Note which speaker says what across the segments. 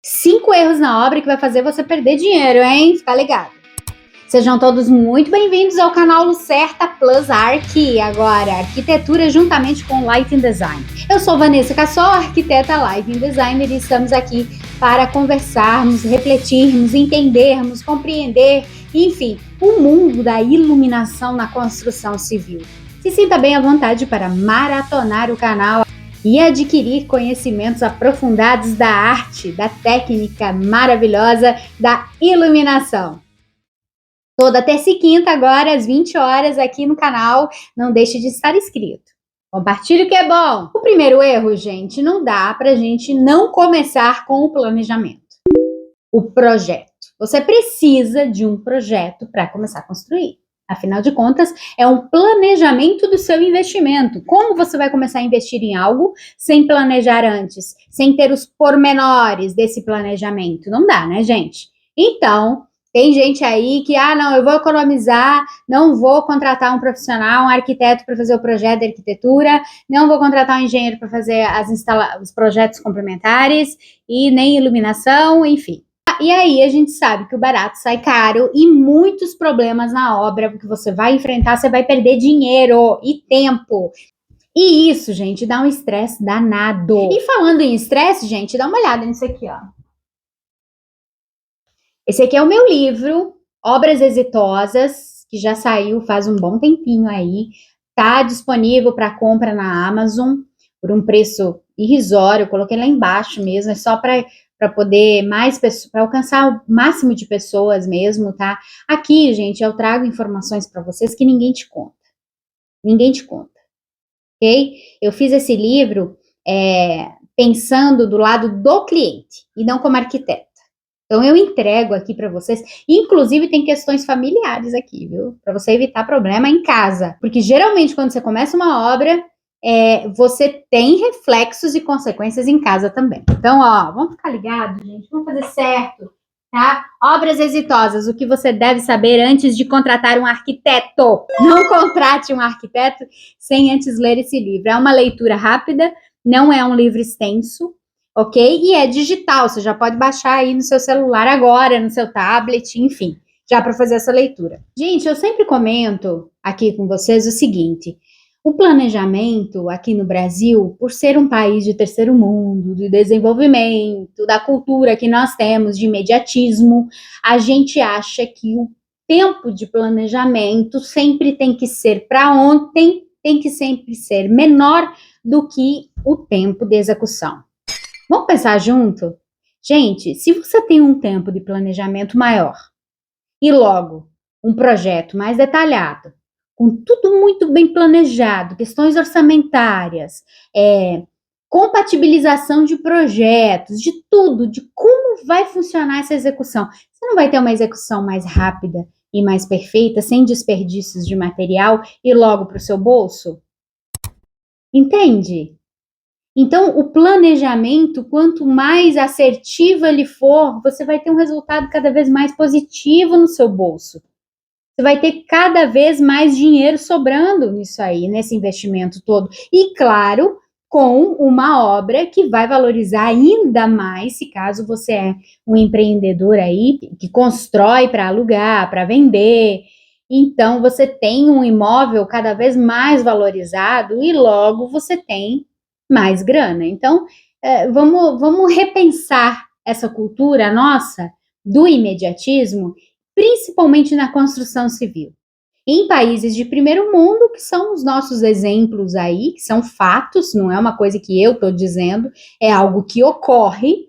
Speaker 1: 5 erros na obra que vai fazer você perder dinheiro, hein? Fica ligado. Sejam todos muito bem-vindos ao canal Lucerta Plus Arc, agora arquitetura juntamente com Lighting Design. Eu sou Vanessa Cassol, arquiteta Lighting Designer, e estamos aqui para conversarmos, refletirmos, entendermos, compreender, enfim, o mundo da iluminação na construção civil. Se sinta bem à vontade para maratonar o canal e adquirir conhecimentos aprofundados da arte, da técnica maravilhosa da iluminação. Toda terça e quinta, agora às 20 horas, aqui no canal. Não deixe de estar inscrito. Compartilhe o que é bom. O primeiro erro, gente, não dá pra gente não começar com o planejamento. O projeto. Você precisa de um projeto para começar a construir. Afinal de contas, é um planejamento do seu investimento. Como você vai começar a investir em algo sem planejar antes? Sem ter os pormenores desse planejamento? Não dá, né, gente? Então, tem gente aí que, não, eu vou economizar, não vou contratar um profissional, um arquiteto para fazer o projeto de arquitetura, não vou contratar um engenheiro para fazer os projetos complementares e nem iluminação, enfim. E aí a gente sabe que o barato sai caro e muitos problemas na obra que você vai enfrentar, você vai perder dinheiro e tempo. E isso, gente, dá um estresse danado. E falando em estresse, gente, dá uma olhada nisso aqui, ó. Esse aqui é o meu livro, Obras Exitosas, que já saiu faz um bom tempinho aí. Tá disponível para compra na Amazon por um preço irrisório. Eu coloquei lá embaixo mesmo, é só para poder para alcançar o máximo de pessoas mesmo, tá? Aqui, gente, eu trago informações para vocês que ninguém te conta. Ninguém te conta, ok? Eu fiz esse livro pensando do lado do cliente e não como arquiteto. Então, eu entrego aqui para vocês, inclusive tem questões familiares aqui, viu? Para você evitar problema em casa. Porque, geralmente, quando você começa uma obra, você tem reflexos e consequências em casa também. Então, vamos ficar ligados, gente, vamos fazer certo, tá? Obras exitosas, o que você deve saber antes de contratar um arquiteto. Não contrate um arquiteto sem antes ler esse livro. É uma leitura rápida, não é um livro extenso, ok? E é digital, você já pode baixar aí no seu celular agora, no seu tablet, enfim, já para fazer essa leitura. Gente, eu sempre comento aqui com vocês o seguinte: o planejamento aqui no Brasil, por ser um país de terceiro mundo, de desenvolvimento, da cultura que nós temos de imediatismo, a gente acha que o tempo de planejamento sempre tem que ser para ontem, tem que sempre ser menor do que o tempo de execução. Vamos pensar junto? Gente, se você tem um tempo de planejamento maior e logo um projeto mais detalhado, com tudo muito bem planejado, questões orçamentárias, compatibilização de projetos, de tudo, de como vai funcionar essa execução. Você não vai ter uma execução mais rápida e mais perfeita, sem desperdícios de material e logo para o seu bolso? Entende? Então, o planejamento, quanto mais assertivo ele for, você vai ter um resultado cada vez mais positivo no seu bolso. Você vai ter cada vez mais dinheiro sobrando nisso aí, nesse investimento todo. E, claro, com uma obra que vai valorizar ainda mais, se caso você é um empreendedor aí, que constrói para alugar, para vender. Então, você tem um imóvel cada vez mais valorizado e logo você tem mais grana. Então, vamos repensar essa cultura nossa do imediatismo, principalmente na construção civil. Em países de primeiro mundo, que são os nossos exemplos aí, que são fatos, não é uma coisa que eu estou dizendo, é algo que ocorre.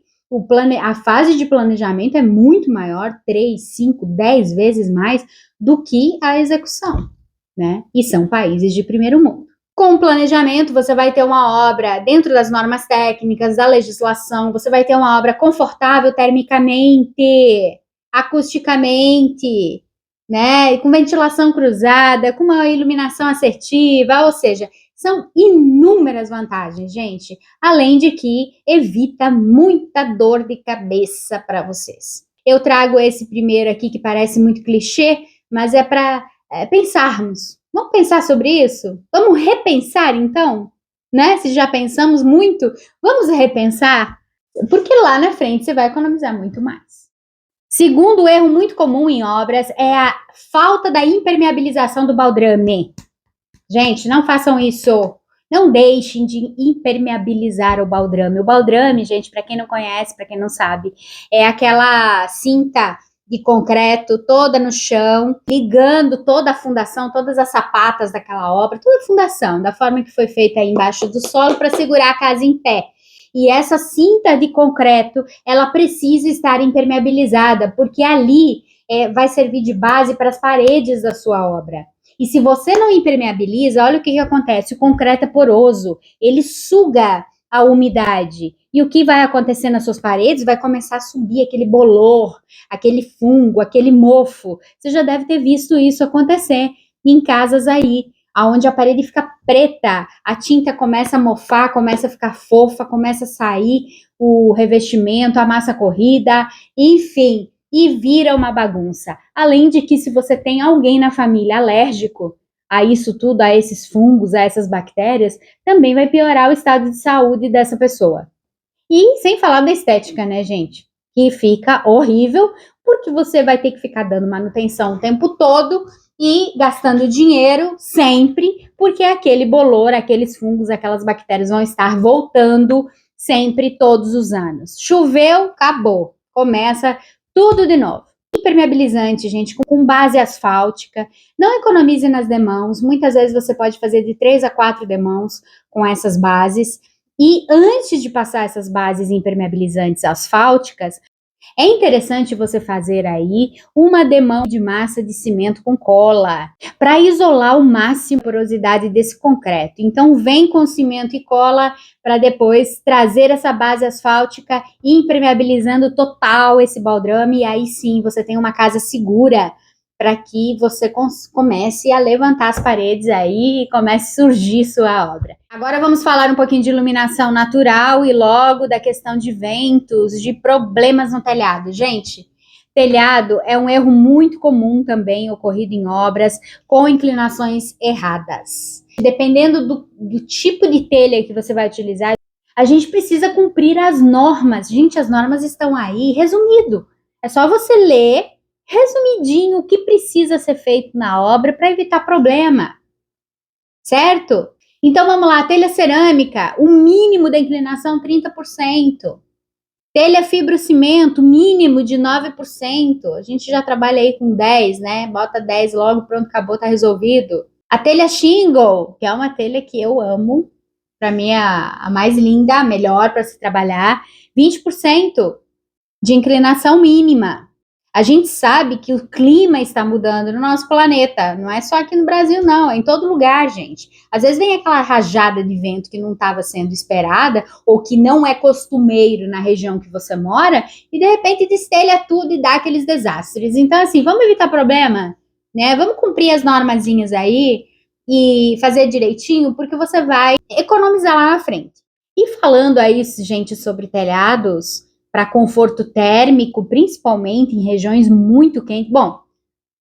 Speaker 1: A fase de planejamento é muito maior, 3, 5, 10 vezes mais do que a execução, né? E são países de primeiro mundo. Com o planejamento, você vai ter uma obra dentro das normas técnicas, da legislação, você vai ter uma obra confortável termicamente, acusticamente, né? E com ventilação cruzada, com uma iluminação assertiva, ou seja, são inúmeras vantagens, gente, além de que evita muita dor de cabeça para vocês. Eu trago esse primeiro aqui que parece muito clichê, mas é para pensarmos. Vamos pensar sobre isso? Vamos repensar, então? Né? Se já pensamos muito, vamos repensar? Porque lá na frente você vai economizar muito mais. Segundo erro muito comum em obras é a falta da impermeabilização do baldrame. Gente, não façam isso. Não deixem de impermeabilizar o baldrame. O baldrame, gente, para quem não conhece, para quem não sabe, é aquela cinta de concreto toda no chão, ligando toda a fundação, todas as sapatas daquela obra, toda a fundação, da forma que foi feita aí embaixo do solo para segurar a casa em pé. E essa cinta de concreto, ela precisa estar impermeabilizada, porque ali vai servir de base para as paredes da sua obra. E se você não impermeabiliza, olha o que acontece: o concreto é poroso, ele suga a umidade. E o que vai acontecer nas suas paredes? Vai começar a subir aquele bolor, aquele fungo, aquele mofo. Você já deve ter visto isso acontecer em casas aí, onde a parede fica preta, a tinta começa a mofar, começa a ficar fofa, começa a sair o revestimento, a massa corrida, enfim, e vira uma bagunça. Além de que, se você tem alguém na família alérgico a isso tudo, a esses fungos, a essas bactérias, também vai piorar o estado de saúde dessa pessoa. E sem falar da estética, né, gente? Que fica horrível, porque você vai ter que ficar dando manutenção o tempo todo e gastando dinheiro sempre, porque aquele bolor, aqueles fungos, aquelas bactérias vão estar voltando sempre, todos os anos. Choveu, acabou. Começa tudo de novo. Impermeabilizante, gente, com base asfáltica. Não economize nas demãos. Muitas vezes você pode fazer de 3 a 4 demãos com essas bases. E antes de passar essas bases impermeabilizantes asfálticas, é interessante você fazer aí uma demão de massa de cimento com cola, para isolar ao máximo a porosidade desse concreto. Então, vem com cimento e cola para depois trazer essa base asfáltica, impermeabilizando total esse baldrame, e aí sim você tem uma casa segura para que você comece a levantar as paredes aí e comece a surgir sua obra. Agora vamos falar um pouquinho de iluminação natural e logo da questão de ventos, de problemas no telhado. Gente, telhado é um erro muito comum também ocorrido em obras com inclinações erradas. Dependendo do tipo de telha que você vai utilizar, a gente precisa cumprir as normas. Gente, as normas estão aí, resumido. É só você ler resumidinho o que precisa ser feito na obra para evitar problema, certo? Então vamos lá, telha cerâmica, o mínimo da inclinação 30%. Telha fibrocimento, mínimo de 9%. A gente já trabalha aí com 10, né? Bota 10 logo, pronto, acabou, tá resolvido. A telha shingle, que é uma telha que eu amo, para mim é a mais linda, a melhor para se trabalhar, 20% de inclinação mínima. A gente sabe que o clima está mudando no nosso planeta, não é só aqui no Brasil, não, é em todo lugar, gente. Às vezes vem aquela rajada de vento que não estava sendo esperada, ou que não é costumeiro na região que você mora, e de repente destelha tudo e dá aqueles desastres. Então, assim, vamos evitar problema, né? Vamos cumprir as normazinhas aí e fazer direitinho, porque você vai economizar lá na frente. E falando aí, gente, sobre telhados, para conforto térmico, principalmente em regiões muito quentes. Bom,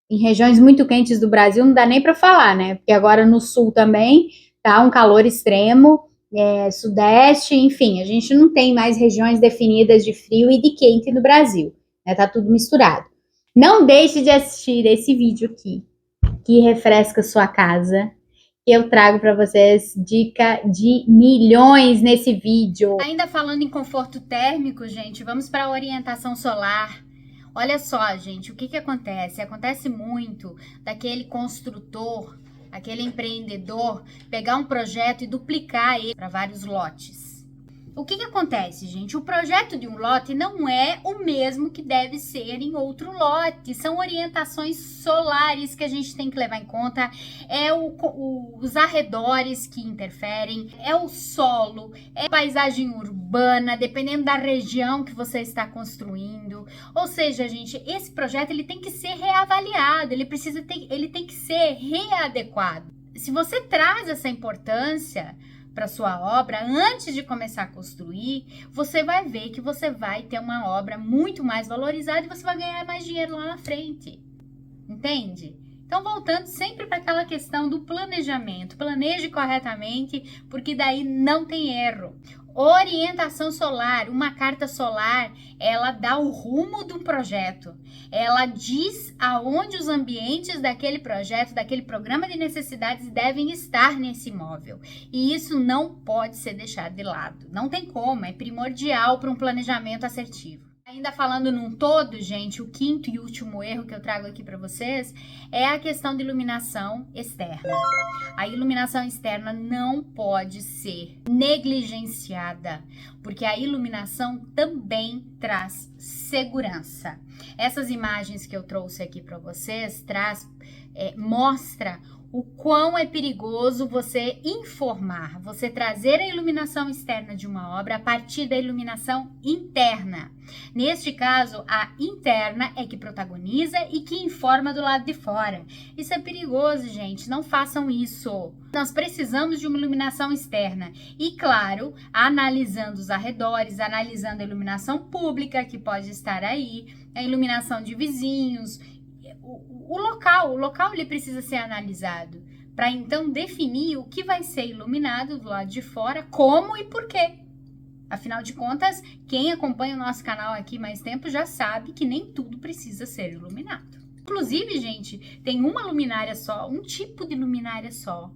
Speaker 1: em regiões muito quentes do Brasil não dá nem para falar, né? Porque agora no sul também tá um calor extremo, sudeste, enfim, a gente não tem mais regiões definidas de frio e de quente no Brasil, né? Tá tudo misturado. Não deixe de assistir esse vídeo aqui, que refresca sua casa. Eu trago para vocês dica de milhões nesse vídeo. Ainda falando em conforto térmico, gente, vamos para a orientação solar. Olha só, gente, o que acontece? Acontece muito daquele construtor, aquele empreendedor, pegar um projeto e duplicar ele para vários lotes. O que acontece, gente? O projeto de um lote não é o mesmo que deve ser em outro lote. São orientações solares que a gente tem que levar em conta. É os arredores que interferem, é o solo, é a paisagem urbana, dependendo da região que você está construindo. Ou seja, gente, esse projeto ele tem que ser reavaliado, ele tem que ser readequado. Se você traz essa importância para sua obra, antes de começar a construir, você vai ver que você vai ter uma obra muito mais valorizada e você vai ganhar mais dinheiro lá na frente. Entende? Então, voltando sempre para aquela questão do planejamento. Planeje corretamente, porque daí não tem erro. Orientação solar, uma carta solar, ela dá o rumo do projeto. Ela diz aonde os ambientes daquele projeto, daquele programa de necessidades devem estar nesse imóvel. E isso não pode ser deixado de lado. Não tem como, é primordial para um planejamento assertivo. Ainda falando num todo, gente, o quinto e último erro que eu trago aqui para vocês é a questão de iluminação externa. A iluminação externa não pode ser negligenciada, porque a iluminação também traz segurança. Essas imagens que eu trouxe aqui para vocês mostra o quão é perigoso você informar, você trazer a iluminação externa de uma obra a partir da iluminação interna. Neste caso, a interna é que protagoniza e que informa do lado de fora. Isso é perigoso, gente, não façam isso. Nós precisamos de uma iluminação externa e, claro, analisando os arredores, analisando a iluminação pública que pode estar aí, a iluminação de vizinhos. O local ele precisa ser analisado para então definir o que vai ser iluminado do lado de fora, como e por quê. Afinal de contas, quem acompanha o nosso canal aqui mais tempo já sabe que nem tudo precisa ser iluminado. Inclusive, gente, tem uma luminária só, um tipo de luminária só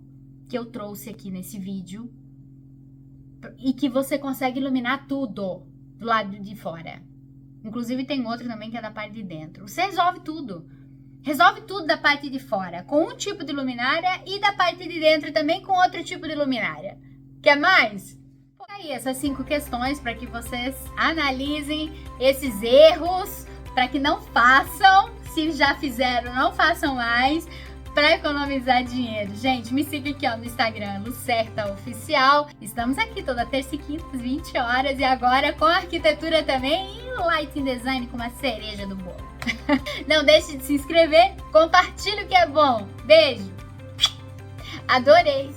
Speaker 1: que eu trouxe aqui nesse vídeo e que você consegue iluminar tudo do lado de fora. Inclusive tem outro também que é da parte de dentro. Você resolve tudo. Resolve tudo da parte de fora, com um tipo de luminária e da parte de dentro também com outro tipo de luminária. Quer mais? Aí, essas 5 questões para que vocês analisem esses erros, para que não façam, se já fizeram, não façam mais, para economizar dinheiro. Gente, me siga aqui no Instagram, Lucerta Oficial. Estamos aqui toda terça e quinta, às 20 horas, e agora com arquitetura também e lighting design com uma cereja do bolo. Não deixe de se inscrever, compartilhe o que é bom. Beijo! Adorei!